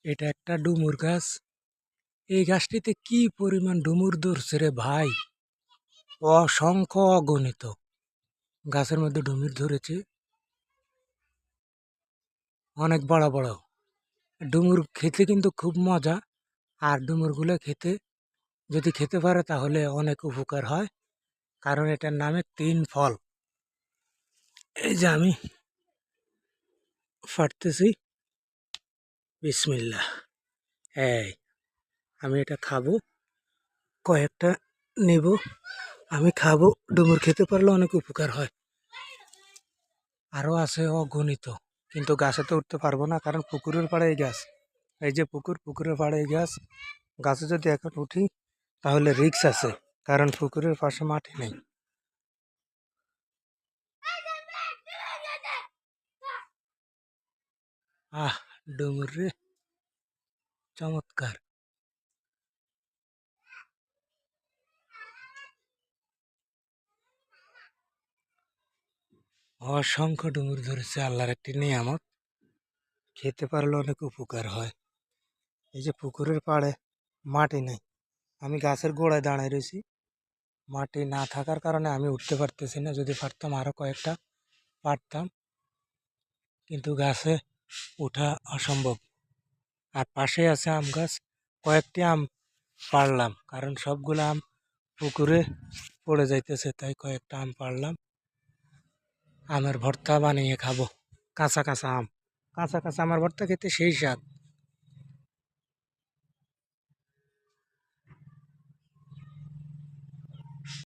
এটা একটা ডুমুর গাছ। এই গাছটিতে কি পরিমাণ ডুমুর ধরছে রে ভাই! অসংখ্য অগণিত গাছের মধ্যে ডুমুর ধরেছে, অনেক বড় বড়। ডুমুর খেতে কিন্তু খুব মজা। আর ডুমুরগুলো খেতে, যদি খেতে পারে তাহলে অনেক উপকার হয়, কারণ এটার নামে তিন ফল। এই যে আমি ফাটতেছি, বিসমিল্লাহ। এই, আমি এটা খাবো, কয়েকটা নেব, আমি খাবো। ডুমুর খেতে পারলে অনেক উপকার হয়। আরও আছে অগণিত, কিন্তু গাছে তো উঠতে পারবো না, কারণ পুকুরের পাড়ে এই গাছ। এই যে পুকুর, পুকুরের পাড়ে এই গাছ। গাছে যদি এখন উঠি তাহলে রিস্ক আছে, কারণ পুকুরের পাশে মাটি নেই। আহ, ডুমুর রে, চমৎকার! অসংখ্য ডুমুর ধরেছে, আল্লাহর একটি নিয়ামত। খেতে পারলে অনেক উপকার হয়। এই যে পুকুরের পাড়ে মাটি নেই, আমি গাছের গোড়ায় দাঁড়ায় রয়েছি। মাটি না থাকার কারণে আমি উঠতে পারতেছি না, যদি পারতাম আরো কয়েকটা পারতাম, কিন্তু গাছে ওঠা অসম্ভব। আর পাশে আছে আম গাছ, কয়েকটি আম পারলাম, কারণ সবগুলো আম পুকুরে পড়ে যাইতেছে, তাই কয়েকটা আম পারলাম। আমের ভর্তা বানিয়ে খাবো, কাঁচা কাঁচা আম। কাঁচা কাঁচা আমার ভর্তা খেতে সেই স্বাদ।